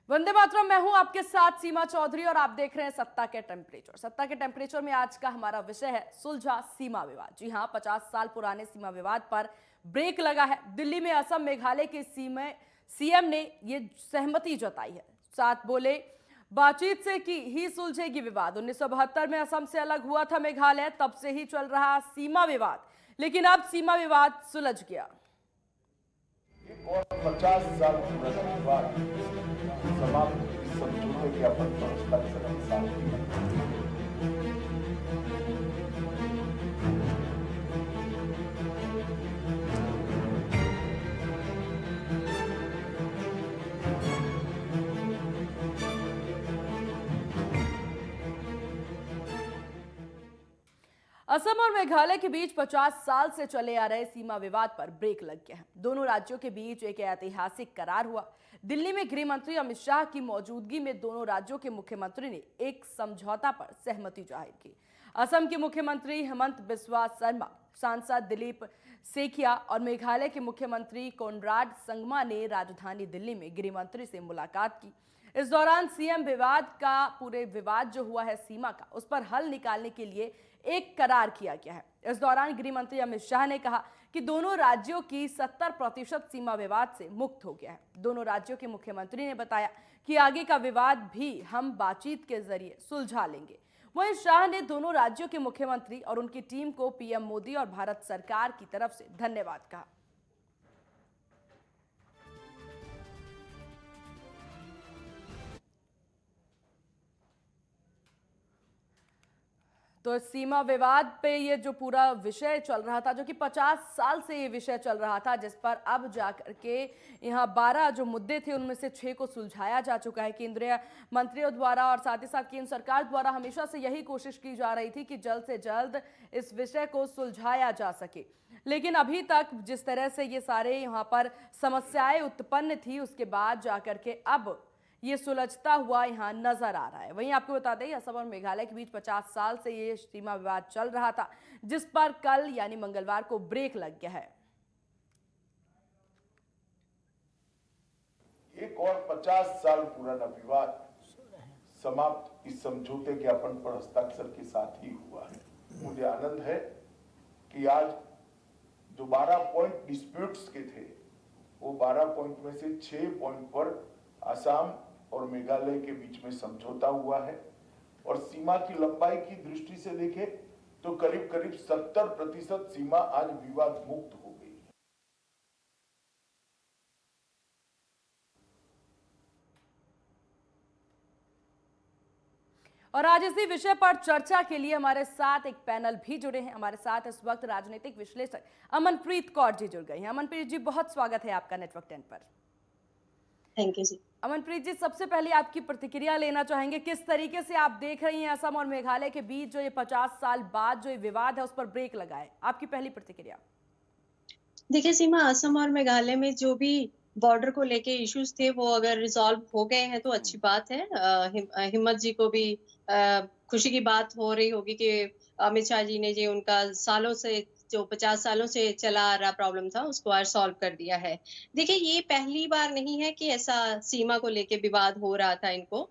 वंदे मातरम। मैं हूं आपके साथ सीमा चौधरी और आप देख रहे हैं सत्ता के टेम्परेचर। सत्ता के टेम्परेचर में आज का हमारा विषय है सुलझा सीमा विवाद। जी हां, 50 साल पुराने सीमा विवाद पर ब्रेक लगा है। दिल्ली में असम मेघालय के सीएम ने ये सहमति जताई है। साथ बोले बातचीत से की ही सुलझेगी विवाद। 1972 में असम से अलग हुआ था मेघालय, तब से ही चल रहा सीमा विवाद, लेकिन अब सीमा विवाद सुलझ गया। और 50 साल पुराना विवाद समाप्त समझौते ज्ञापन पर हस्ताक्षर के साथ असम और मेघालय के बीच 50 साल से चले आ रहे सीमा विवाद पर ब्रेक लग गया है। दोनों राज्यों के बीच एक ऐतिहासिक करार हुआ। दिल्ली में गृह मंत्री अमित शाह की मौजूदगी में दोनों राज्यों के मुख्यमंत्री ने एक समझौता पर सहमति जाहिर की। असम के मुख्यमंत्री हेमंत बिस्वा शर्मा, सांसद दिलीप सेखिया और मेघालय के मुख्यमंत्री कोनराड संगमा ने राजधानी दिल्ली में गृह मंत्री से मुलाकात की। इस दौरान सीएम पूरे विवाद जो हुआ है सीमा का, उस पर हल निकालने के लिए एक करार किया गया है। इस दौरान गृह मंत्री अमित शाह ने कहा कि दोनों राज्यों की 70% सीमा विवाद से मुक्त हो गया है। दोनों राज्यों के मुख्यमंत्री ने बताया कि आगे का विवाद भी हम बातचीत के जरिए सुलझा लेंगे। वहीं शाह ने दोनों राज्यों के मुख्यमंत्री और उनकी टीम को पीएम मोदी और भारत सरकार की तरफ से धन्यवाद कहा। तो सीमा विवाद पे ये जो पूरा विषय चल रहा था, जो कि 50 साल से ये विषय चल रहा था, जिस पर अब जाकर के यहाँ 12 जो मुद्दे थे उनमें से 6 को सुलझाया जा चुका है केंद्रीय मंत्रियों द्वारा। और साथ ही साथ केंद्र सरकार द्वारा हमेशा से यही कोशिश की जा रही थी कि जल्द से जल्द इस विषय को सुलझाया जा सके। लेकिन अभी तक जिस तरह से ये सारे यहाँ पर समस्याएं उत्पन्न थी, उसके बाद जाकर के अब ये सुलझता हुआ यहाँ नजर आ रहा है। वहीं आपको बता दें, असम और मेघालय के बीच 50 साल से ये सीमा विवाद चल रहा था, जिस पर कल यानी मंगलवार को ब्रेक लग गया है। एक और 50 साल पुराना विवाद समाप्त इस समझौते ज्ञापन पर हस्ताक्षर के साथ ही हुआ है। मुझे आनंद है कि आज जो 12 पॉइंट डिस्प्यूट्स के थे, वो 12 पॉइंट में से 6 पॉइंट पर असम और मेघालय के बीच में समझौता हुआ है। और सीमा की लंबाई की दृष्टि से देखें तो करीब करीब 70% सीमा आज विवाद मुक्त हो गई है। और आज इसी विषय पर चर्चा के लिए हमारे साथ एक पैनल भी जुड़े हैं। हमारे साथ इस वक्त राजनीतिक विश्लेषक अमनप्रीत कौर जी जुड़ गई हैं। अमनप्रीत जी, बहुत स्वागत है आपका नेटवर्क 10 पर। थैंक यू जी। अमनप्रीत जी, सबसे पहले आपकी प्रतिक्रिया लेना चाहेंगे, किस तरीके से आप देख रही हैं असम और मेघालय के बीच जो ये 50 साल बाद जो ये विवाद है उस पर ब्रेक लगा है? आपकी पहली प्रतिक्रिया। देखिए सीमा, असम और मेघालय में जो भी बॉर्डर को लेके इश्यूज थे वो अगर रिजॉल्व हो गए हैं तो अच्छी बात है। हिम्मत जी को भी खुशी की बात हो रही होगी कि अमित शाह जी ने जो उनका सालों से जो 50 सालों से चला आ रहा प्रॉब्लम था उसको आज सॉल्व कर दिया है। देखिए, ये पहली बार नहीं है कि ऐसा सीमा को लेके विवाद हो रहा था इनको।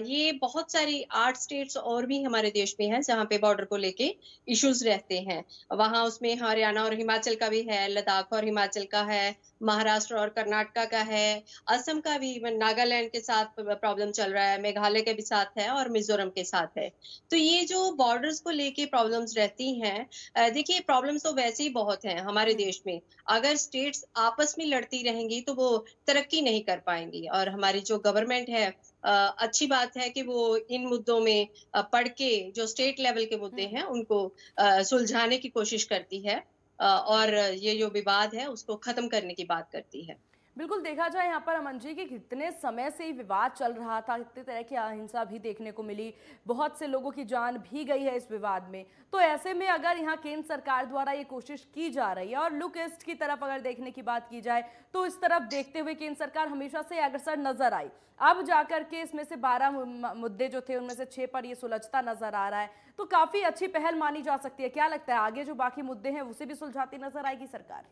ये बहुत सारी 8 स्टेट्स और भी हमारे देश में हैं जहाँ पे बॉर्डर को लेके इश्यूज रहते हैं। वहाँ उसमें हरियाणा और हिमाचल का भी है, लद्दाख और हिमाचल का है, महाराष्ट्र और कर्नाटका का है, असम का भी, नागालैंड के साथ प्रॉब्लम चल रहा है, मेघालय के भी साथ है और मिजोरम के साथ है। तो ये जो बॉर्डर्स को लेके प्रॉब्लम्स रहती हैं, देखिए प्रॉब्लम्स तो वैसे ही बहुत हैं हमारे देश में। अगर स्टेट्स आपस में लड़ती रहेंगी तो वो तरक्की नहीं कर पाएंगी। और हमारी जो गवर्नमेंट है, अच्छी बात है कि वो इन मुद्दों में पढ़ के जो स्टेट लेवल के मुद्दे हैं उनको सुलझाने की कोशिश करती है और ये जो विवाद है उसको खत्म करने की बात करती है। बिल्कुल, देखा जाए यहाँ पर अमन जी कि कितने समय से ये विवाद चल रहा था, कितने तरह की अहिंसा भी देखने को मिली, बहुत से लोगों की जान भी गई है इस विवाद में। तो ऐसे में अगर यहाँ केंद्र सरकार द्वारा ये कोशिश की जा रही है और लुक ईस्ट की तरफ अगर देखने की बात की जाए तो इस तरफ देखते हुए केंद्र सरकार हमेशा से अग्रसर नजर आई। अब जाकर के इसमें से 12 मुद्दे जो थे उनमें से 6 पर ये सुलझता नजर आ रहा है, तो काफी अच्छी पहल मानी जा सकती है। क्या लगता है, आगे जो बाकी मुद्दे हैं उसे भी सुलझाती नजर आएगी सरकार?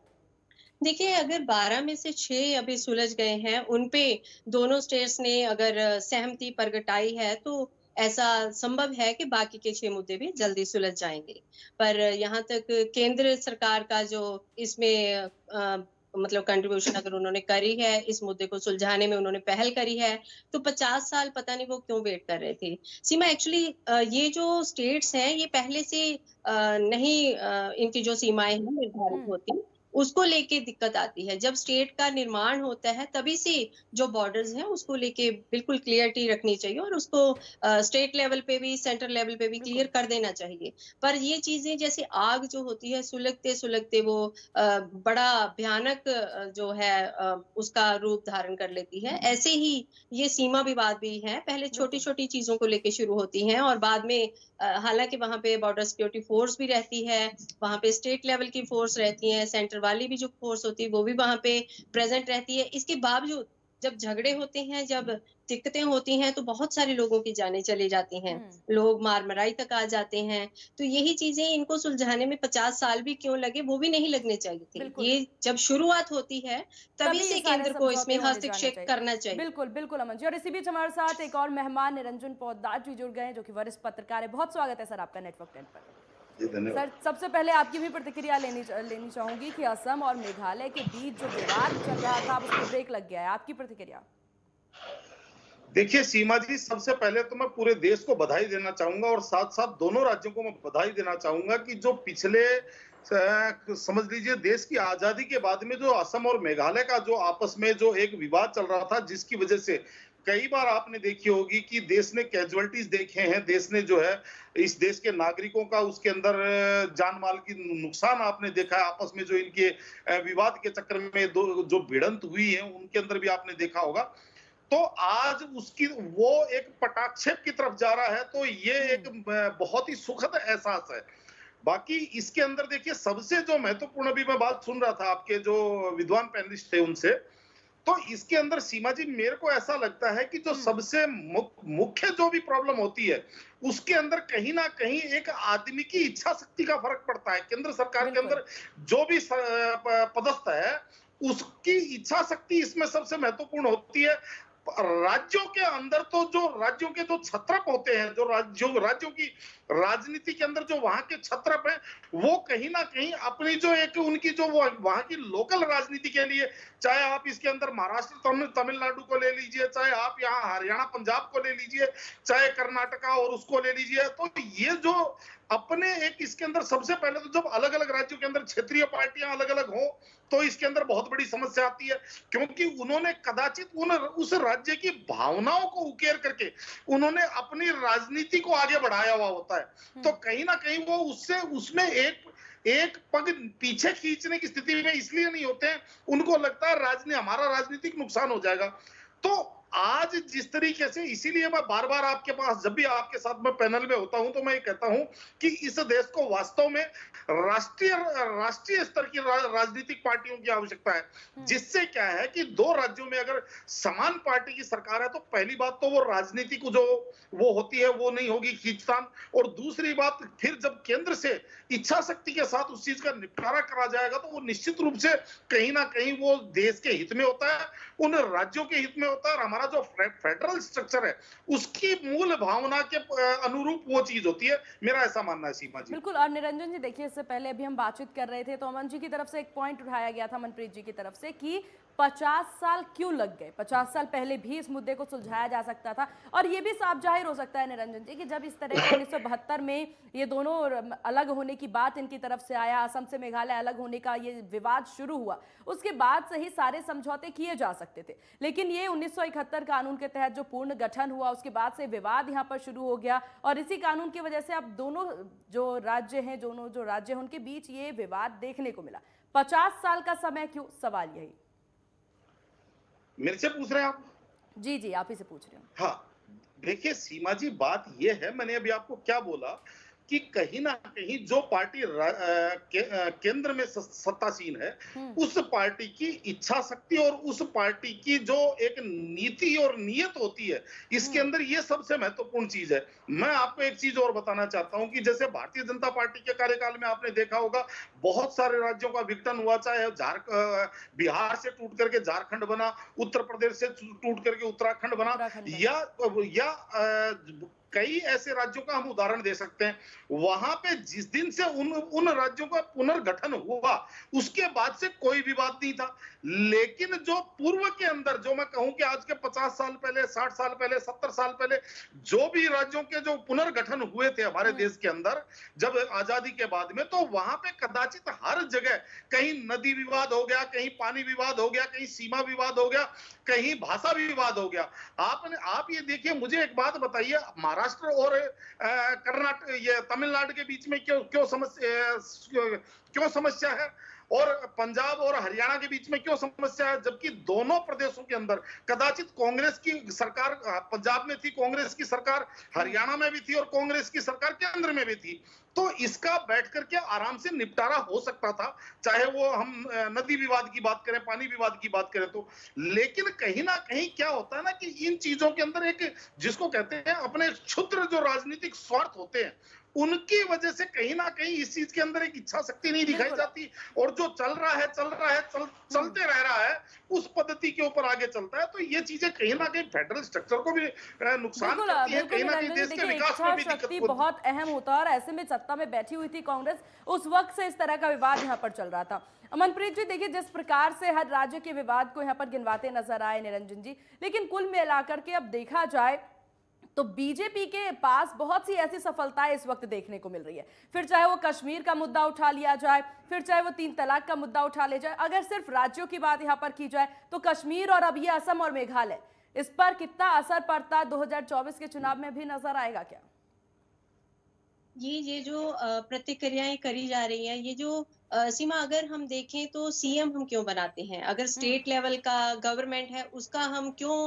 देखिए, अगर 12 में से 6 अभी सुलझ गए हैं, उन पे दोनों स्टेट्स ने अगर सहमति प्रगटाई है, तो ऐसा संभव है कि बाकी के 6 मुद्दे भी जल्दी सुलझ जाएँगे। पर यहाँ तक केंद्र सरकार का जो इसमें मतलब कंट्रीब्यूशन अगर उन्होंने करी है, इस मुद्दे को सुलझाने में उन्होंने पहल करी है, तो 50 साल पता नहीं वो क्यों वेट कर रहे थे। सीमा एक्चुअली ये जो स्टेट्स हैं, ये पहले से नहीं इनकी जो सीमाएँ हैं निर्धारित हम्म। होती। उसको लेके दिक्कत आती है। जब स्टेट का निर्माण होता है तभी से जो बॉर्डर्स हैं उसको लेके बिल्कुल क्लियरिटी रखनी चाहिए और उसको स्टेट लेवल पे भी सेंट्रल लेवल पे भी क्लियर बिल्कुल। कर देना चाहिए। पर ये चीज़ें जैसे आग जो होती है सुलगते-सुलगते वो बड़ा भयानक जो है उसका रूप धारण कर लेती है। ऐसे ही ये सीमा विवाद भी है। पहले बिल्कुल। छोटी-छोटी चीज़ों को लेके शुरू होती हैं और बाद में हालाँकि वहाँ पे बॉर्डर सिक्योरिटी फोर्स भी रहती है, वहाँ पे स्टेट लेवल की फोर्स रहती है, सेंटर वाली भी जो फोर्स होती है वो भी वहाँ पे प्रेज़ेंट रहती है। इसके बावजूद जब झगड़े होते हैं, जब दिक्कतें होती हैं तो बहुत सारे लोगों की जानें चली जाती हैं। हम्म। लोग मार-मराई तक आ जाते हैं। तो यही चीज़ें इनको सुलझाने में 50 साल भी क्यों लगे वो भी नहीं लगने चाहिए थे। बिल्कुल। ये जब शुरुआत होती है तभी तभी ये से सारे केंद्र को इसमें समझौते होने जाने हस्तक्षेप चाहिए। करना चाहिए। बिल्कुल, बिल्कुल अमन जी। और इसी बीच हमारे साथ एक और मेहमान निरंजन पोद्दार जी जुड़ गए हैं, जो कि वरिष्ठ पत्रकार हैं। बहुत स्वागत है सर आपका नेटवर्क 10 पर। जी धन्यवाद। सर, सबसे पहले आपकी भी प्रतिक्रिया लेनी चाहूंगी कि असम और मेघालय के बीच जो विवाद चल रहा था, अब उस पर ब्रेक लग गया है। आपकी प्रतिक्रिया? देखिए सीमा जी, सबसे पहले तो मैं पूरे देश को बधाई देना चाहूंगा और साथ साथ दोनों राज्यों को मैं बधाई देना चाहूंगा कि जो पिछले समझ लीजिए देश की आजादी के बाद में जो असम और मेघालय का जो आपस में जो एक विवाद चल रहा था, जिसकी वजह से कई बार आपने देखी होगी कि देश ने कैजुअलिटीज देखे हैं, देश ने जो है इस देश के नागरिकों का उसके अंदर जान माल की नुकसान आपने देखा है। आपस में जो इनके विवाद के चक्कर में जो भिड़ंत हुई है उनके अंदर भी आपने देखा होगा। तो आज उसकी वो एक पटाक्षेप की तरफ जा रहा है, तो ये एक बहुत ही सुखद एहसास है। बाकी इसके अंदर देखिए सबसे जो महत्वपूर्ण, अभी मैं बात सुन रहा था आपके जो विद्वान पैनलिस्ट थे उनसे, तो इसके अंदर सीमा जी मेरे को ऐसा लगता है कि जो सबसे मुख्य जो भी प्रॉब्लम होती है उसके अंदर कहीं ना कहीं एक आदमी की इच्छा शक्ति का फर्क पड़ता है। केंद्र सरकार के बिल्कुल। अंदर जो भी पदस्थ है उसकी इच्छा शक्ति इसमें सबसे महत्वपूर्ण होती है। राज्यों के अंदर तो जो राज्यों के जो छत्रप होते हैं, जो राज्यों की राजनीति के अंदर जो वहां के छत्रप हैं, वो कहीं ना कहीं अपनी जो एक उनकी जो वो वहां की लोकल राजनीति के लिए, चाहे आप इसके अंदर महाराष्ट्र तमिलनाडु को ले लीजिए, चाहे आप यहाँ हरियाणा पंजाब को ले लीजिए, चाहे कर्नाटका और उसको ले लीजिए, तो ये जो अपने एक इसके अंदर सबसे पहले तो जब अलग अलग राज्यों के अंदर क्षेत्रीय पार्टियां अलग अलग हो तो इसके अंदर बहुत बड़ी समस्या आती है, क्योंकि उन्होंने कदाचित उस राज्य की भावनाओं को उकेर करके उन्होंने अपनी राजनीति को आगे बढ़ाया हुआ होता है। तो कहीं ना कहीं वो उससे उसमें एक पग पीछे खींचने की स्थिति में इसलिए नहीं होते हैं, उनको लगता है हमारा राजनीतिक नुकसान हो जाएगा। तो आज जिस तरीके से, इसीलिए मैं बार बार आपके पास, जब भी आपके साथ में पैनल में होता हूं तो मैं ये कहता हूं कि इस देश को वास्तव में राष्ट्रीय स्तर की राजनीतिक पार्टियों की आवश्यकता है, जिससे क्या है कि दो राज्यों में अगर समान पार्टी की सरकार है तो पहली बात तो वो राजनीति को जो वो होती है वो नहीं होगी खींचतान, और दूसरी बात फिर जब केंद्र से इच्छा शक्ति के साथ उस चीज का निपटारा करा जाएगा तो वो निश्चित रूप से कहीं ना कहीं वो देश के हित में होता है, उन राज्यों के हित में होता है, और हमारा जो फेडरल स्ट्रक्चर है उसकी मूल भावना के अनुरूप वो चीज होती है। मेरा ऐसा मानना है सीमा जी। बिल्कुल। और निरंजन जी देखिए, इससे पहले अभी हम बातचीत कर रहे थे तो अमन जी की तरफ से एक पॉइंट उठाया गया था, मनप्रीत जी की तरफ से, कि 50 साल क्यों लग गए। 50 साल पहले भी इस मुद्दे को सुलझाया जा सकता था। और ये भी साफ जाहिर हो सकता है निरंजन जी कि जब इस तरह के 1972 में ये दोनों अलग होने की बात इनकी तरफ से आया, असम से मेघालय अलग होने का ये विवाद शुरू हुआ, उसके बाद से ही सारे समझौते किए जा सकते थे। लेकिन ये 1971 कानून के तहत जो पूर्ण गठन हुआ, उसके बाद से विवाद यहाँ पर शुरू हो गया, और इसी कानून की वजह से अब दोनों जो राज्य हैं उनके बीच ये विवाद देखने को मिला। 50 साल का समय क्यों? सवाल यही। मेरे से पूछ रहे हैं आप? जी जी, आप ही से पूछ रहे हो। हाँ, देखिए सीमा जी, बात ये है, मैंने अभी आपको क्या बोला कि कहीं ना कहीं जो पार्टी केंद्र में सत्तासीन है, उस पार्टी की इच्छा शक्ति और उस पार्टी की जो एक नीति और नीयत होती है, इसके अंदर ये सबसे महत्वपूर्ण चीज है। मैं आपको एक चीज और बताना चाहता हूं कि जैसे भारतीय जनता पार्टी के कार्यकाल में आपने देखा होगा, बहुत सारे राज्यों का विघटन हुआ, चाहे बिहार से टूट करके झारखंड बना, उत्तर प्रदेश से टूट करके उत्तराखंड बना, या कई ऐसे राज्यों का हम उदाहरण दे सकते हैं। वहां पे जिस दिन से उन राज्यों का पुनर्गठन हुआ, उसके बाद से कोई विवाद नहीं था। लेकिन जो पूर्व के अंदर, जो मैं कहूं कि आज के 50 साल पहले, 60 साल पहले, 70 साल पहले जो भी राज्यों के जो पुनर्गठन हुए थे हमारे देश के अंदर जब आजादी के बाद में, तो वहां पे कदाचित हर जगह कहीं नदी विवाद हो गया, कहीं पानी विवाद हो गया, कहीं सीमा विवाद हो गया, कहीं भाषा विवाद हो गया। आप ये देखिए, मुझे एक बात बताइए, महाराष्ट्र और कर्नाटक, ये तमिलनाडु के बीच में क्यों समस्या है, और पंजाब और हरियाणा के बीच में क्यों समस्या है, जबकि दोनों प्रदेशों के अंदर कदाचित कांग्रेस की सरकार पंजाब में थी, कांग्रेस की सरकार हरियाणा में भी थी, और कांग्रेस की सरकार केंद्र में भी थी। तो इसका बैठ करके आराम से निपटारा हो सकता था, चाहे वो हम नदी विवाद की बात करें, पानी विवाद की बात करें तो। लेकिन कहीं ना कहीं क्या होता है ना कि इन चीजों के अंदर एक, जिसको कहते हैं अपने क्षुद्र जो राजनीतिक स्वार्थ होते हैं, उनकी वजह से कहीं ना कहीं इस चीज के अंदर एक इच्छा शक्ति नहीं दिखाई जाती, और जो चल रहा है चलते रह रहा है, उस पद्धति के ऊपर आगे चलता है। तो ये चीजें कहीं ना कहीं फेडरल स्ट्रक्चर को भी नुकसान करती है, कहीं ना कहीं देश के विकास में भी दिक्कत होती है। बहुत अहम होता है, और ऐसे में सत्ता में बैठी हुई थी कांग्रेस, उस वक्त से इस तरह का विवाद यहाँ पर चल रहा था। अमनप्रीत जी, देखिए जिस प्रकार से हर राज्य के विवाद को यहाँ पर गिनवाते नजर आए निरंजन जी, लेकिन कुल मिलाकर के अब देखा जाए तो बीजेपी के पास बहुत सी ऐसी सफलताएं इस वक्त देखने को मिल रही है। फिर चाहे वो कश्मीर का मुद्दा उठा लिया जाए, फिर चाहे वो 3 तलाक का मुद्दा उठा लिया जाए, अगर सिर्फ राज्यों की बात यहां पर की जाए तो कश्मीर और अब ये असम और मेघालय, इस पर कितना असर पड़ता 2024 के चुनाव में भी नजर आएगा क्या? ये जो प्रतिक्रियाएं करी जा रही हैं, ये जो सीमा, अगर हम देखें तो सीएम हम क्यों बनाते हैं? अगर स्टेट लेवल का गवर्नमेंट है, उसका हम क्यों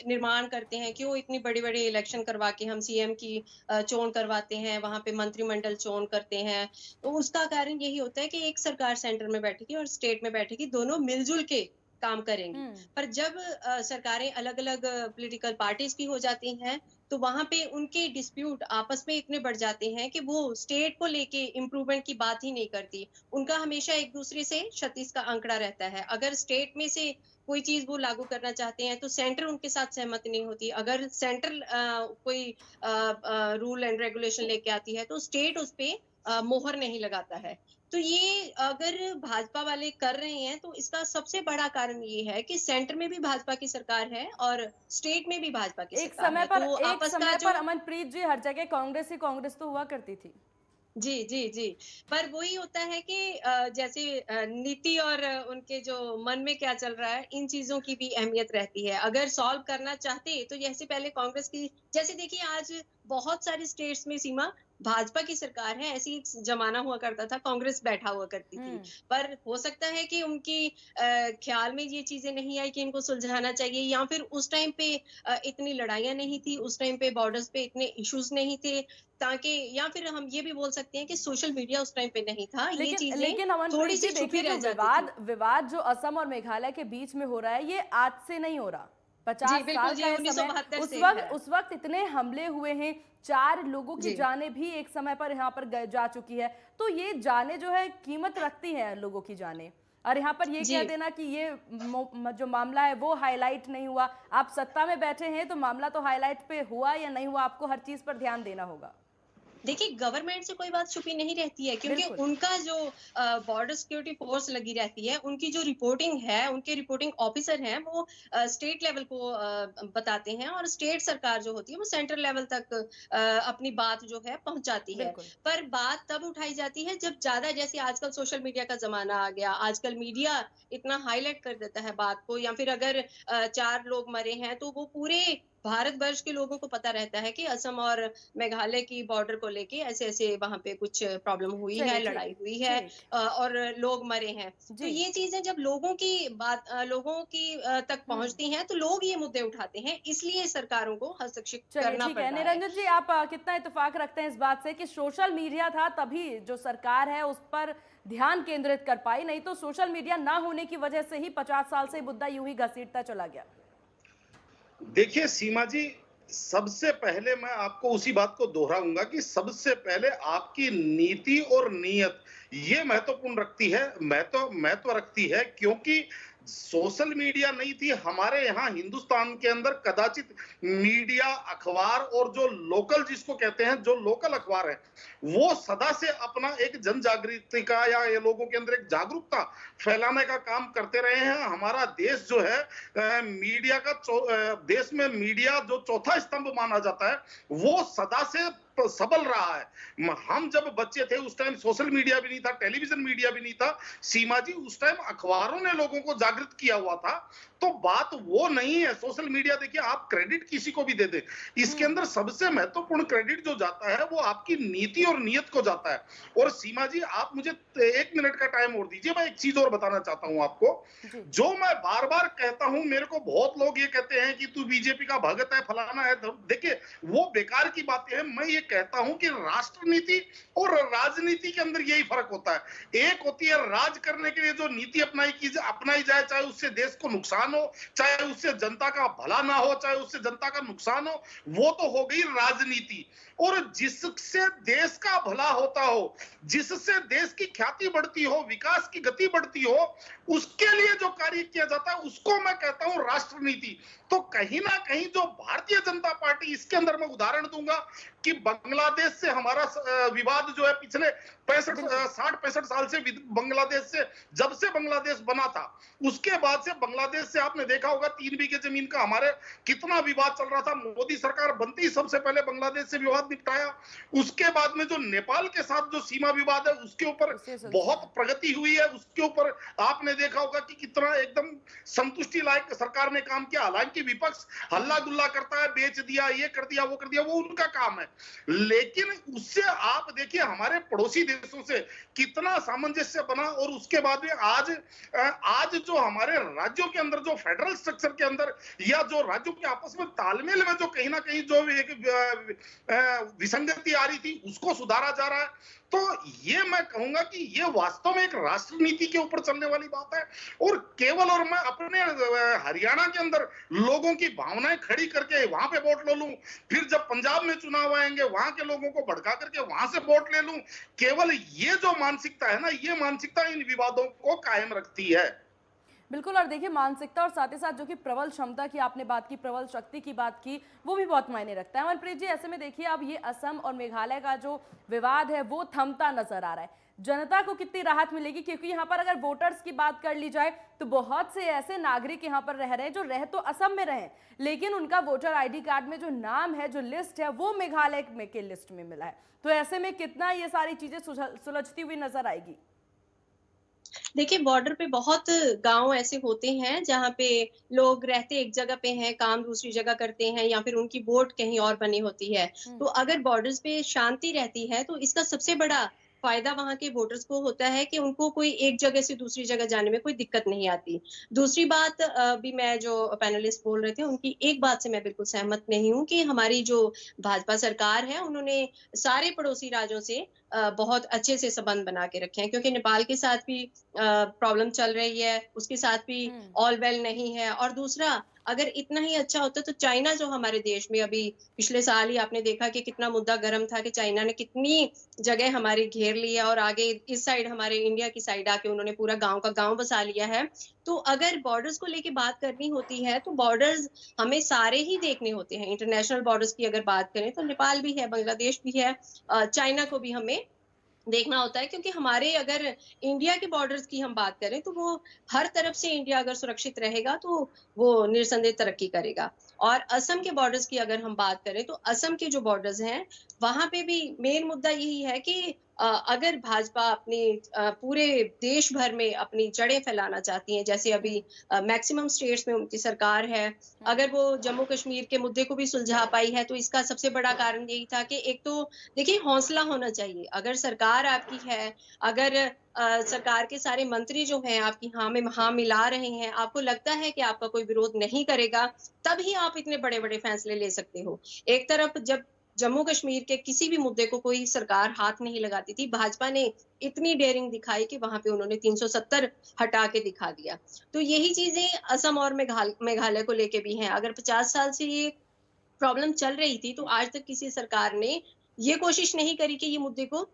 निर्माण करते हैं? क्यों इतनी बड़ी बड़ी इलेक्शन करवा के हम सीएम की चोन करवाते हैं, वहां पे मंत्रिमंडल चोन करते हैं? तो उसका कारण यही होता है कि एक सरकार सेंटर में बैठेगी और स्टेट में बैठेगी, दोनों मिलजुल के काम करेंगी। पर जब सरकारें अलग अलग पॉलिटिकल पार्टीज की हो जाती हैं, तो वहां पे उनके डिस्प्यूट आपस में इतने बढ़ जाते हैं कि वो स्टेट को लेके इम्प्रूवमेंट की बात ही नहीं करती। उनका हमेशा एक दूसरे से 36 का आंकड़ा रहता है। अगर स्टेट में से कोई चीज वो लागू करना चाहते हैं तो सेंटर उनके साथ सहमत नहीं होती। अगर सेंट्रल कोई रूल एंड रेगुलेशन लेके आती है तो स्टेट उस पे मोहर नहीं लगाता है। तो ये अगर भाजपा वाले कर रहे हैं तो इसका सबसे बड़ा कारण ये है कि सेंटर में भी भाजपा की सरकार है और स्टेट में भी भाजपा की एक सरकार समय है। पर तो एक आपस समय का जो पर अमनप्रीत जी हर जगह कांग्रेस ही कांग्रेस तो हुआ करती थी। जी जी जी, पर वही होता है कि जैसे नीति और उनके जो मन में क्या चल रहा है, इन चीजों की भी अहमियत रहती है। अगर सॉल्व करना चाहते तो जैसे पहले कांग्रेस की, जैसे देखिए आज बहुत सारे स्टेट्स में सीमा भाजपा की सरकार है, ऐसी एक जमाना हुआ करता था कांग्रेस बैठा हुआ करती थी। पर हो सकता है कि उनकी ख्याल में ये चीजें नहीं आई कि इनको सुलझाना चाहिए, या फिर उस टाइम पे इतनी लड़ाइयां नहीं थी, उस टाइम पे बॉर्डर्स पे इतने इश्यूज नहीं थे, ताकि, या फिर हम ये भी बोल सकते हैं कि सोशल मीडिया उस टाइम पे नहीं था। ये चीजें लेकिन थोड़ी सी छुपी रह जाती थी। विवाद जो असम और मेघालय के बीच में हो रहा है, ये आज से नहीं हो रहा। 50 जी बिल्कुल साल जी, का ये 1972 समय, से है। उस वक्त इतने हमले हुए हैं, 4 लोगों की जी। जानें भी एक समय पर यहाँ पर जा चुकी है। तो ये जानें जो है कीमत रखती हैं लोगों की जानें, और यहाँ पर ये जी। कह देना कि ये जो मामला है वो हाईलाइट नहीं हुआ। आप सत्ता में बैठे हैं तो मामला तो हाईलाइट पे हुआ या नहीं हुआ, आपको हर चीज पर ध्यान देना होगा। देखिए, गवर्नमेंट से कोई बात छुपी नहीं रहती है, क्योंकि उनका जो बॉर्डर सिक्योरिटी फोर्स लगी रहती है, उनकी जो रिपोर्टिंग है, उनके रिपोर्टिंग ऑफिसर हैं, वो स्टेट लेवल को बताते हैं, और स्टेट सरकार जो होती है वो सेंट्रल लेवल तक अपनी बात जो है पहुंचाती है। पर बात तब उठाई जाती है जब ज्यादा, जैसे आजकल सोशल मीडिया का जमाना आ गया, आजकल मीडिया इतना हाईलाइट कर देता है बात को, या फिर अगर 4 लोग मरे हैं तो वो पूरे भारतवर्ष के लोगों को पता रहता है कि असम और मेघालय की बॉर्डर को लेके ऐसे-ऐसे वहाँ पे कुछ प्रॉब्लम हुई है, चलिए ठीक लड़ाई हुई है ठीक और लोग मरे हैं। तो जी ये चीज़ें जब लोगों की तक हम्म पहुँचती हैं, तो लोग ये मुद्दे उठाते हैं, इसलिए सरकारों को हस्तक्षेप चलिए करना ठीक पड़ है। रहा है। निरंजन जी, आप कितना इत्तेफाक रखते हैं इस बात से कि सोशल मीडिया था तभी जो सरकार है उस पर ध्यान केंद्रित कर पाई, नहीं तो सोशल मीडिया ना होने की वजह से ही 50 साल से ये मुद्दा यूं ही घसीटता चला गया। देखिए सीमा जी, सबसे पहले मैं आपको उसी बात को दोहराऊंगा कि सबसे पहले आपकी नीति और नीयत ये महत्वपूर्ण रखती है, महत्व रखती है, क्योंकि सोशल मीडिया नहीं थी हमारे यहाँ हिंदुस्तान के अंदर कदाचित मीडिया, अखबार और जो लोकल जिसको कहते हैं, जो लोकल अखबार है, वो सदा से अपना एक जन जागृति का या ये लोगों के अंदर एक जागरूकता फैलाने का काम करते रहे हैं। हमारा देश जो है मीडिया का देश में मीडिया जो चौथा स्तंभ माना जाता है, वो सदा से सबल रहा है। हम जब बच्चे थे उस टाइम सोशल मीडिया भी नहीं था, टेलीविजन मीडिया भी नहीं था सीमा जी, उस टाइम अखबारों ने लोगों को जागृत किया हुआ था। तो बात वो नहीं है सोशल मीडिया, देखिए आप क्रेडिट किसी को भी दे दे, इसके अंदर सबसे महत्वपूर्ण क्रेडिट जो जाता है वो आपकी नीति और नीयत को जाता है। और सीमा जी, आप मुझे 1 मिनट का टाइम और दीजिए, मैं एक चीज और बताना चाहता हूं आपको, जो मैं बार बार कहता हूं। मेरे को बहुत लोग ये कहते हैं कि तू बीजेपी का भगत है, फलाना है। देखिए वो बेकार की बातें हैं। मैं ये कहता हूं कि राष्ट्रनीति और राजनीति के अंदर यही फर्क होता है। एक होती है राज करने के लिए जो नीति अपनाई जाए, चाहे उससे देश को नुकसान हो, चाहे उससे जनता का भला ना हो, चाहे उससे जनता का नुकसान हो, वो तो हो गई राजनीति। और जिससे देश का भला होता हो, जिससे देश की ख्याति बढ़ती हो, विकास की गति बढ़ती हो, उसके लिए जो कार्य किया जाता है उसको मैं कहता हूं राष्ट्रनीति। तो कहीं ना कहीं जो भारतीय जनता पार्टी, इसके अंदर मैं उदाहरण दूंगा कि बांग्लादेश से हमारा विवाद जो है पिछले 60-65 साल से बांग्लादेश से, जब से बांग्लादेश बना था उसके बाद से बांग्लादेश से आपने देखा होगा 3 बीघे जमीन का हमारे कितना विवाद चल रहा था। मोदी सरकार बनती ही सबसे पहले बांग्लादेश से विवाद निपटाया। उसके बाद में जो नेपाल के साथ जो सीमा विवाद है उसके ऊपर बहुत प्रगति हुई है। उसके ऊपर आपने देखा होगा कि कितना एकदम संतुष्टि लायक सरकार ने काम किया। हालांकि विपक्ष हल्ला गुल्ला करता है, बेच दिया, ये कर दिया, वो कर दिया, वो उनका काम है। लेकिन उससे आप देखिए हमारे पड़ोसी देशों से कितना सामंजस्य बना। और उसके बाद में आज जो हमारे राज्यों के अंदर जो फेडरल स्ट्रक्चर के अंदर या जो राज्यों के आपस में तालमेल में जो कहीं ना कहीं जो एक विसंगति आ रही थी उसको सुधारा जा रहा है। तो ये मैं कहूंगा कि ये वास्तव में एक राष्ट्रनीति के ऊपर चलने वाली बात है। और केवल और मैं अपने हरियाणा के अंदर लोगों की भावनाएं खड़ी करके वहां पे वोट ले लूं, फिर जब पंजाब में चुनाव आएंगे वहां के लोगों को भड़का करके वहां से वोट ले लूं, केवल ये जो मानसिकता है ना, ये मानसिकता इन विवादों को कायम रखती है। बिल्कुल। और देखिए मानसिकता और साथ ही साथ जो कि प्रबल क्षमता की आपने बात की, प्रबल शक्ति की बात की, वो भी बहुत मायने रखता है। मनप्रीत जी, ऐसे में देखिए अब ये असम और मेघालय का जो विवाद है वो थमता नजर आ रहा है। जनता को कितनी राहत मिलेगी, क्योंकि यहाँ पर अगर वोटर्स की बात कर ली जाए तो बहुत से ऐसे नागरिक यहाँ पर रह रहे हैं जो रह तो असम में रहे, लेकिन उनका वोटर आईडी कार्ड में जो नाम है, जो लिस्ट है, वो मेघालय में के लिस्ट में मिला है। तो ऐसे में कितना ये सारी चीजें सुलझती हुई नजर आएगी। देखिए बॉर्डर पे बहुत गांव ऐसे होते हैं जहाँ पे लोग रहते एक जगह पे हैं, काम दूसरी जगह करते हैं, या फिर उनकी वोट कहीं और बनी होती है। तो अगर बॉर्डर्स पे शांति रहती है तो इसका सबसे बड़ा फायदा वहां के वोटर्स को होता है कि उनको कोई एक जगह से दूसरी जगह जाने में कोई दिक्कत नहीं आती। दूसरी बात, भी मैं जो पैनलिस्ट बोल रहे थे उनकी एक बात से मैं बिल्कुल सहमत नहीं हूँ कि हमारी जो भाजपा सरकार है उन्होंने सारे पड़ोसी राज्यों से बहुत अच्छे से संबंध बना के रखे हैं, क्योंकि नेपाल के साथ भी प्रॉब्लम चल रही है, उसके साथ भी ऑल वेल नहीं है। और दूसरा, अगर इतना ही अच्छा होता तो चाइना जो हमारे देश में अभी पिछले साल ही आपने देखा कि कितना मुद्दा गर्म था कि चाइना ने कितनी जगह हमारी घेर लिया और आगे इस साइड हमारे इंडिया की साइड आके उन्होंने पूरा गांव का गांव बसा लिया है। तो अगर बॉर्डर्स को लेके बात करनी होती है तो बॉर्डर्स हमें सारे ही देखने होते हैं। इंटरनेशनल बॉर्डर्स की अगर बात करें तो नेपाल भी है, बांग्लादेश भी है, चाइना को भी हमें देखना होता है, क्योंकि हमारे अगर इंडिया के बॉर्डर्स की हम बात करें तो वो हर तरफ से इंडिया अगर सुरक्षित रहेगा तो वो निरसंदेह तरक्की करेगा। और असम के बॉर्डर्स की अगर हम बात करें तो असम के जो बॉर्डर्स हैं वहां पे भी मेन मुद्दा यही है कि अगर भाजपा अपनी पूरे देश भर में अपनी जड़ें फैलाना चाहती है, जैसे अभी मैक्सिमम स्टेट्स में उनकी सरकार है, अगर वो जम्मू कश्मीर के मुद्दे को भी सुलझा पाई है, तो इसका सबसे बड़ा कारण यही था कि एक तो देखिए हौसला होना चाहिए। अगर सरकार आपकी है, अगर सरकार के सारे मंत्री जो हैं आपकी हाँ में हाँ मिला रहे हैं, आपको लगता है कि आपका कोई विरोध नहीं करेगा, तभी आप इतने बड़े-बड़े फैसले ले सकते हो। एक तरफ जब जम्मू कश्मीर के किसी भी मुद्दे को कोई सरकार हाथ नहीं लगाती थी, भाजपा ने इतनी डेयरिंग दिखाई कि वहां पे उन्होंने 370 हटा के दिखा दिया। तो यही चीजें असम और मेघालय को लेके भी हैं। अगर 50 साल से ये प्रॉब्लम चल रही थी, तो आज तक किसी सरकार ने ये कोशिश नहीं करी कि ये मुद्दे को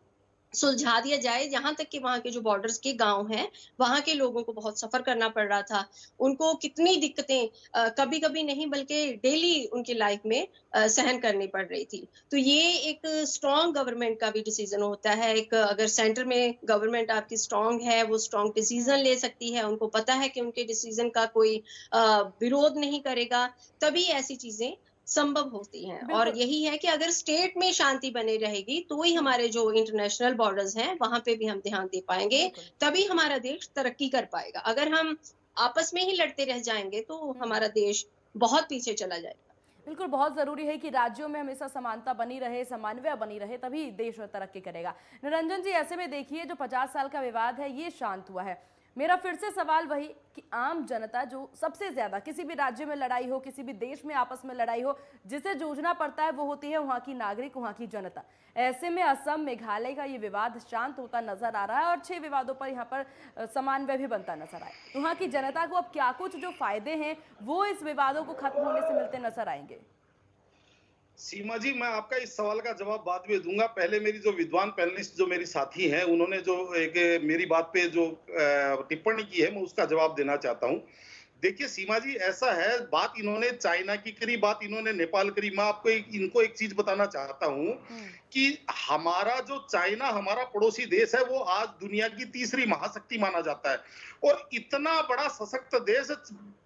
सुलझा दिया जाए। यहाँ तक कि वहाँ के जो बॉर्डर्स के गांव हैं, वहाँ के लोगों को बहुत सफर करना पड़ रहा था। उनको कितनी दिक्कतें कभी-कभी नहीं बल्कि डेली उनकी लाइफ में सहन करनी पड़ रही थी। तो ये एक स्ट्रॉन्ग गवर्नमेंट का भी डिसीजन होता है। एक अगर सेंटर में गवर्नमेंट आपकी स्ट्रॉन्ग है, वो स्ट्रॉन्ग डिसीजन ले सकती है, उनको पता है कि उनके डिसीजन का कोई विरोध नहीं करेगा, तभी ऐसी चीजें संभव होती हैं। और बिल्कुल। यही है कि अगर स्टेट में शांति बनी रहेगी, तो ही हमारे जो इंटरनेशनल बॉर्डर्स हैं, वहां पे भी हम ध्यान दे पाएंगे, बिल्कुल। तभी हमारा देश तरक्की कर पाएगा। अगर हम आपस में ही लड़ते रह जाएंगे, तो हमारा देश बहुत पीछे चला जाएगा। बिल्कुल, बहुत ज़रूरी है कि राज्यों में हमेशा समानता बनी रहे, समन्वय बनी रहे, तभी देश तरक्की करेगा। निरंजन जी, ऐसे में देखिए जो 50 साल का विवाद है ये शांत हुआ है। मेरा फिर से सवाल वही कि आम जनता जो सबसे ज़्यादा किसी भी राज्य में लड़ाई हो, किसी भी देश में आपस में लड़ाई हो, जिसे जूझना पड़ता है वो होती है वहाँ की नागरिक, वहाँ की जनता। ऐसे में असम मेघालय का ये विवाद शांत होता नजर आ रहा है और 6 विवादों पर यहाँ पर समन्वय भी बनता नजर आया। वहाँ की जनता को अब क्या कुछ जो फायदे हैं वो इस विवादों को खत्म होने से मिलते नजर आएंगे? सीमा जी, मैं आपका इस सवाल का जवाब बाद में दूंगा। पहले मेरी जो विद्वान पैनलिस्ट जो मेरी साथी हैं, उन्होंने जो एक मेरी बात पे जो टिप्पणी की है, मैं उसका जवाब देना चाहता हूं। देखिए सीमा जी, ऐसा है, बात इन्होंने चाइना की करी, बात इन्होंने नेपाल करी। मैं आपको इनको एक चीज बताना चाहता हूं कि हमारा जो चाइना हमारा पड़ोसी देश है, वो आज दुनिया की तीसरी महाशक्ति माना जाता है। और इतना बड़ा सशक्त देश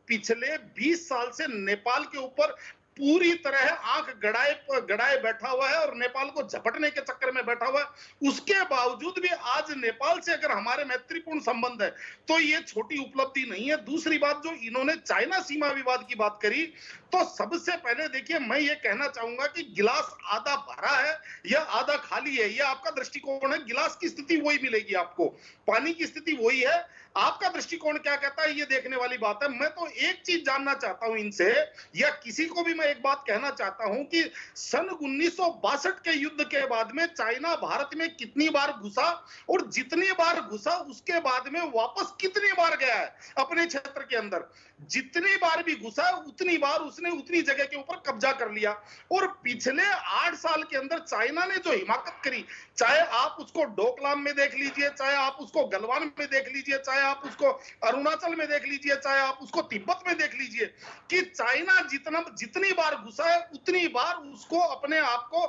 पिछले 20 साल से नेपाल के ऊपर पूरी तरह आंख गड़ाए बैठा हुआ है और नेपाल को झपटने के चक्कर में बैठा हुआ है। उसके बावजूद भी आज नेपाल से अगर हमारे मैत्रीपूर्ण संबंध है, तो ये छोटी उपलब्धि नहीं है। दूसरी बात, जो इन्होंने चाइना सीमा विवाद की बात करी, तो सबसे पहले देखिए, मैं ये कहना चाहूंगा कि गिलास आधा भरा है या आधा खाली है, ये आपका दृष्टिकोण है। गिलास की स्थिति वही मिलेगी आपको, पानी की स्थिति वही है। आपका दृष्टिकोण क्या कहता है, ये देखने वाली बात है। मैं तो एक चीज जानना चाहता हूं इनसे, या किसी को भी मैं एक बात कहना चाहता हूं कि सन 1962 के युद्ध के बाद में चाइना भारत में कितनी बार घुसा, और जितनी बार घुसा उसके बाद में वापस कितनी बार गया है अपने क्षेत्र के अंदर। जितनी बार भी घुसा, उतनी बार उसने उतनी जगह के ऊपर कब्जा कर लिया। और पिछले 8 साल के अंदर चाइना ने जो हिमाकत करी, चाहे आप उसको डोकलाम में देख लीजिए, चाहे आप उसको गलवान में देख लीजिए, चाहे आप उसको अरुणाचल में देख लीजिए, चाहे आप उसको तिब्बत में देख लीजिए, कि चाइना जितनी बार घुसा है, उतनी बार उसको अपने आप को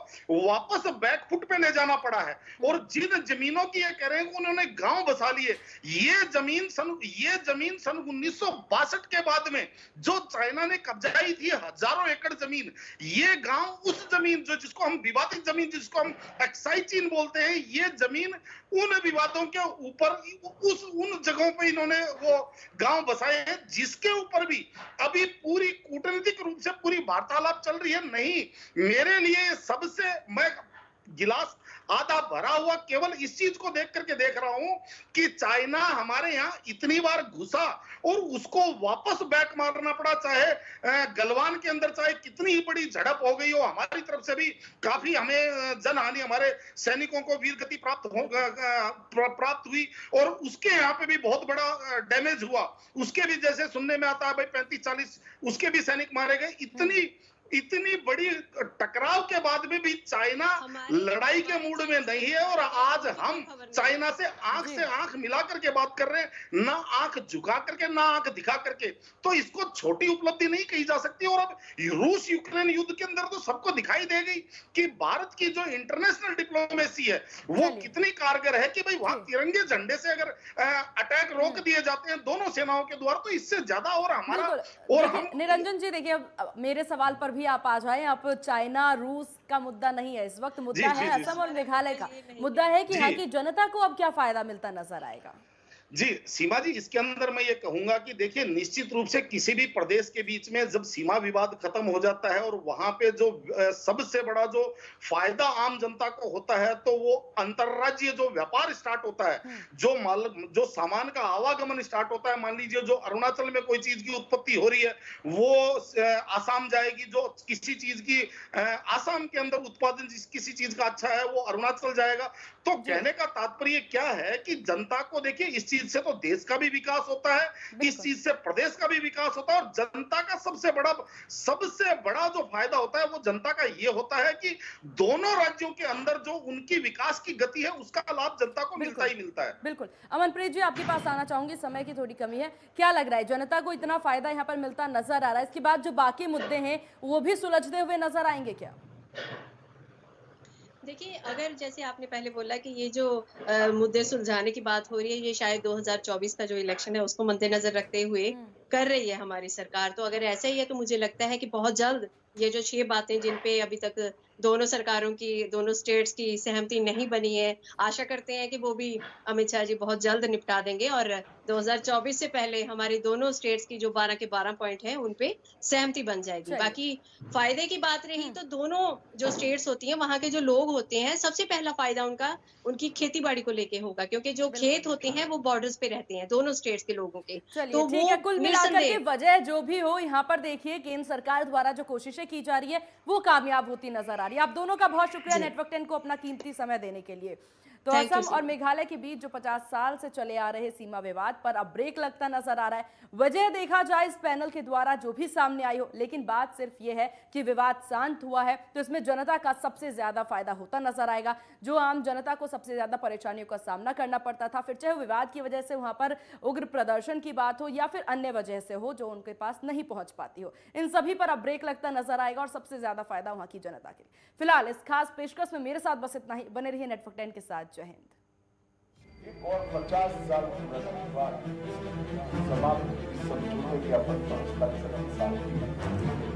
वापस बैकफुट पे ले जाना पड़ा है। और जिन जमीनों की ये कह रहे हैं उन्होंने गांव बसा लिए, ये जमीन सन 1962 के बाद में जो चाइना ने कब्जाई थी हजारों एकड़ जमीन, ये गांव उस जमीन जो जिसको हम विवादित जमीन, जिसको हम एक्साइज चीन बोलते हैं, ये जमीन उन विवादों के ऊपर उन जगहों पे इन्होंने वो गांव बसाए हैं, जिसके ऊपर भी अभी पूरी कूटनीतिक रूप से पूरी वार्तालाप चल रही है। नहीं, मेरे लिए सबसे, मैं गिलास आधा भरा हुआ केवल इस चीज को देख करके देख रहा हूं कि चाइना हमारे यहाँ इतनी बार घुसा और उसको वापस बैक मारना पड़ा, चाहे गलवान के अंदर चाहे कितनी ही बड़ी झड़प हो गई हो, हमारी तरफ से भी काफी हमें जनहानि, हमारे सैनिकों को वीर गति प्राप्त हुई, और उसके यहाँ पे भी बहुत बड़ा डैमेज हुआ। उसके भी जैसे सुनने में आता है भाई 35-40 उसके भी सैनिक मारे गए। इतनी बड़ी टकराव के बाद में भी चाइना लड़ाई के मूड में नहीं है, और आज हम चाइना से आंख मिला करके बात कर रहे हैं, ना आंख झुका करके, ना आंख दिखा करके। तो इसको छोटी उपलब्धि नहीं कही जा सकती। और अब रूस यूक्रेन युद्ध के अंदर तो सबको दिखाई दे गई कि भारत की जो इंटरनेशनल डिप्लोमेसी है वो कितनी कारगर है, कि भाई वहां तिरंगे झंडे से अगर अटैक रोक दिए जाते हैं दोनों सेनाओं के द्वारा, तो इससे ज्यादा और हमारा। और हम निरंजन जी देखिए, अब मेरे सवाल पर भी आप आ जाएं, अब चाइना रूस का मुद्दा नहीं है इस वक्त, मुद्दा जी, है जी, असम और मेघालय का। मुद्दा है कि जी। यहाँ की जनता को अब क्या फायदा मिलता नजर आएगा। जी, सीमा जी, इसके अंदर मैं ये कहूंगा कि देखिए, निश्चित रूप से किसी भी प्रदेश के बीच में जब सीमा विवाद खत्म हो जाता है और वहां पे जो सबसे बड़ा जो फायदा आम जनता को होता है, तो वो अंतरराज्यीय जो व्यापार स्टार्ट होता है, जो सामान का आवागमन स्टार्ट होता है। मान लीजिए, जो अरुणाचल में कोई चीज की उत्पत्ति हो रही है, वो आसाम जाएगी। जो किसी चीज की आसाम के अंदर उत्पादन किसी चीज का अच्छा है, वो अरुणाचल जाएगा। तो कहने का तात्पर्य क्या है कि जनता को देखिए, इस चीज से तो देश का भी विकास होता है, इस चीज से प्रदेश का भी विकास होता है, और जनता का सबसे बड़ा जो फायदा होता है, वो जनता का ये होता है कि दोनों राज्यों के अंदर जो उनकी विकास की गति है, उसका लाभ जनता को मिलता ही मिलता है। बिल्कुल। अमनप्रीत जी, आपके पास आना चाहूंगी, समय की थोड़ी कमी है। क्या लग रहा है, जनता को इतना फायदा यहाँ पर मिलता नजर आ रहा है, इसके बाद जो बाकी मुद्दे हैं वो भी सुलझते हुए नजर आएंगे क्या? देखिए, अगर जैसे आपने पहले बोला कि ये जो मुद्दे सुलझाने की बात हो रही है, ये शायद 2024 का जो इलेक्शन है उसको मद्देनजर रखते हुए कर रही है हमारी सरकार। तो अगर ऐसा ही है तो मुझे लगता है कि बहुत जल्द ये जो 6 बातें जिन पे अभी तक दोनों सरकारों की, दोनों स्टेट्स की सहमति नहीं बनी है, आशा करते हैं कि वो भी अमित शाह जी बहुत जल्द निपटा देंगे और 2024 से पहले हमारी दोनों स्टेट्स की जो 12 के 12 पॉइंट हैं, उन पे सहमति बन जाएगी। चलिए। बाकी फायदे की बात रही तो दोनों जो स्टेट्स होती हैं, वहाँ के जो लोग होते हैं, सबसे पहला फायदा उनका उनकी खेती-बाड़ी को लेके होगा, क्योंकि जो खेत होते हैं वो बॉर्डर्स पे रहते हैं, दोनों स्टेट्स के लोगों के। चलिए तो ठीक वो है, कुल मिलाकर के निस्संदेह वजह जो भी हो, यहाँ पर देखिए केंद्र सरकार द्वारा जो कोशिशें की जा रही है वो कामयाब होती नजर आ रही है। आप दोनों का बहुत शुक्रिया जी। नेटवर्क 10 को अपना कीमती समय देने के लिए। तो थैंक यू असम और सीमा। मेघालय के बीच जो 50 साल से चले आ रहे सीमा विवाद पर अब ब्रेक लगता नजर आ रहा है। वजह देखा जाए इस पैनल के द्वारा जो भी सामने आई हो, लेकिन बात सिर्फ ये है कि विवाद शांत हुआ है तो इसमें जनता का सबसे ज्यादा फायदा होता नजर आएगा। जो आम जनता को सबसे ज्यादा परेशानियों का सामना करना पड़ता था, फिर चाहे विवाद की वजह से वहां पर उग्र प्रदर्शन की बात हो या फिर अन्य वजह से हो जो उनके पास नहीं पहुंच पाती हो, इन सभी पर अब ब्रेक लगता नजर आएगा और सबसे ज्यादा फायदा वहां की जनता के लिए। फिलहाल इस खास पेशकश में मेरे साथ बस इतना ही। बने रहिए नेटवर्क 10 के साथ। जय हिंद। एक और 50 साल पुराना विवाद समाप्त, इस समझौते के अपन पर हस्ताक्षर के साथ